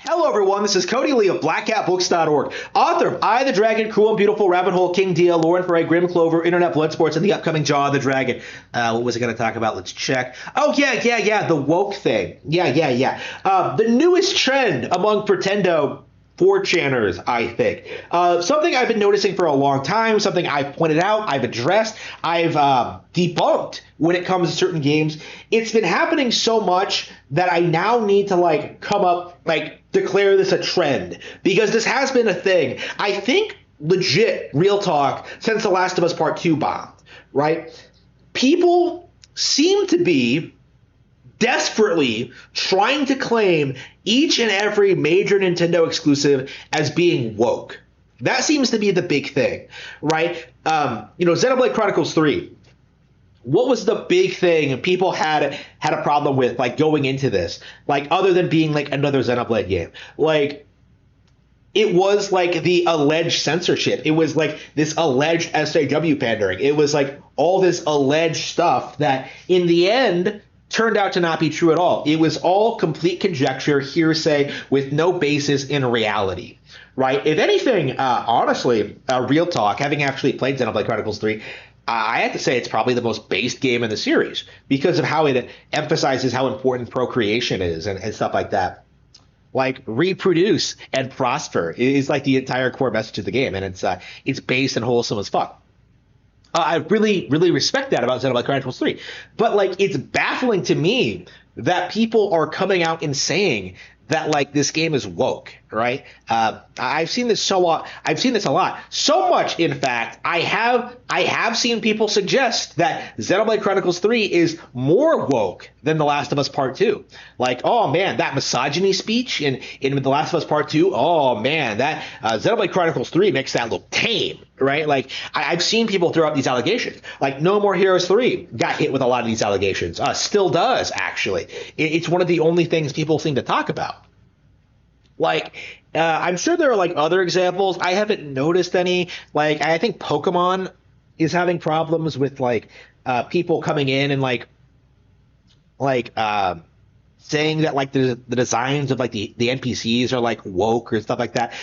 Hello, everyone. This is Cody Lee of BlackCatBooks.org, author of I, the Dragon, Cruel and Beautiful, Rabbit Hole, King Deal, Lauren Frey, Grim Clover, Internet Blood Sports, and the upcoming Jaw of the Dragon. What was I going to talk about? Let's check. Oh, yeah, the woke thing. Yeah. The newest trend among Pretendo 4chaners, I think. Something I've been noticing for a long time, something I've pointed out, I've addressed, I've debunked when it comes to certain games. It's been happening so much that I now need to come up, declare this a trend, because this has been a thing. I think legit, real talk, since The Last of Us Part 2 bombed, right? People seem to be desperately trying to claim each and every major Nintendo exclusive as being woke. That seems to be the big thing, right? Xenoblade Chronicles 3. What was the big thing people had a problem with, going into this, other than being another Xenoblade game? It was the alleged censorship. It was this alleged SJW pandering. It was all this alleged stuff that in the end turned out to not be true at all. It was all complete conjecture, hearsay, with no basis in reality, right? If anything, honestly, real talk, having actually played Xenoblade Chronicles 3, I have to say it's probably the most based game in the series because of how it emphasizes how important procreation is and stuff like that. Reproduce and prosper is the entire core message of the game, and it's based and wholesome as fuck. I really, really respect that about Xenoblade Chronicles 3. But, it's baffling to me that people are coming out and saying that, this game is woke, right? I've seen this a lot. So much, in fact, I have seen people suggest that Xenoblade Chronicles 3 is more woke than The Last of Us Part 2. Oh, man, that misogyny speech in The Last of Us Part 2, oh, man, that Xenoblade Chronicles 3 makes that look tame, right? I've seen people throw out these allegations. No More Heroes 3 got hit with a lot of these allegations. Still does, actually. It's one of the only things people seem to talk about. I'm sure there are other examples. I haven't noticed any. I think Pokemon is having problems with people coming in and saying that the designs of the NPCs are woke or stuff like that.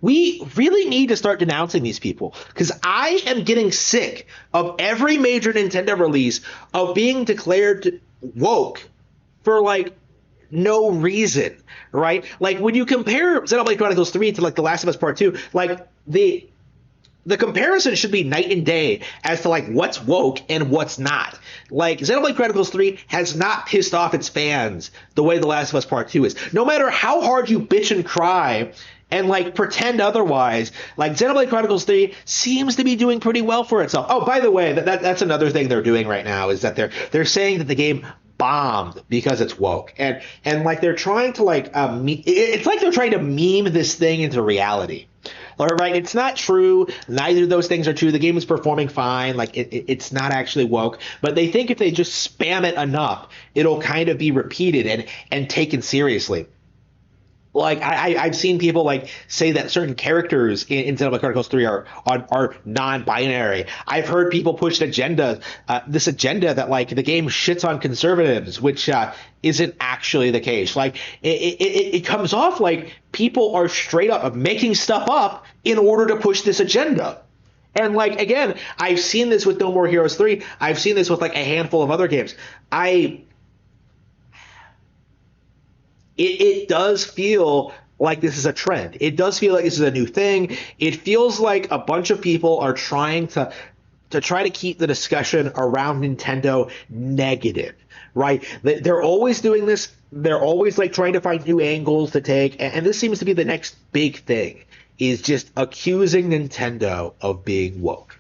We really need to start denouncing these people, because I am getting sick of every major Nintendo release of being declared woke for no reason, right? When you compare Xenoblade Chronicles 3 to The Last of Us Part 2, the comparison should be night and day as to what's woke and what's not. Xenoblade Chronicles 3 has not pissed off its fans the way The Last of Us Part 2 is. No matter how hard you bitch and cry and pretend otherwise, Xenoblade Chronicles 3 seems to be doing pretty well for itself. Oh, by the way, that's another thing they're doing right now, is that they're saying that the game bombed because it's woke, and they're trying to it's they're trying to meme this thing into reality. All right, it's not true. Neither of those things are true. The game is performing fine. It's not actually woke, but they think if they just spam it enough, it'll kind of be repeated and taken seriously. I've seen people say that certain characters in Xenoblade Chronicles 3 are non-binary. I've heard people push this agenda that the game shits on conservatives, which isn't actually the case. It comes off like people are straight up making stuff up in order to push this agenda. And again, I've seen this with No More Heroes 3. I've seen this with a handful of other games. It does feel like this is a trend. It does feel like this is a new thing. It feels like a bunch of people are trying to try to keep the discussion around Nintendo negative, right? They're always doing this. They're always trying to find new angles to take. And this seems to be the next big thing, is just accusing Nintendo of being woke.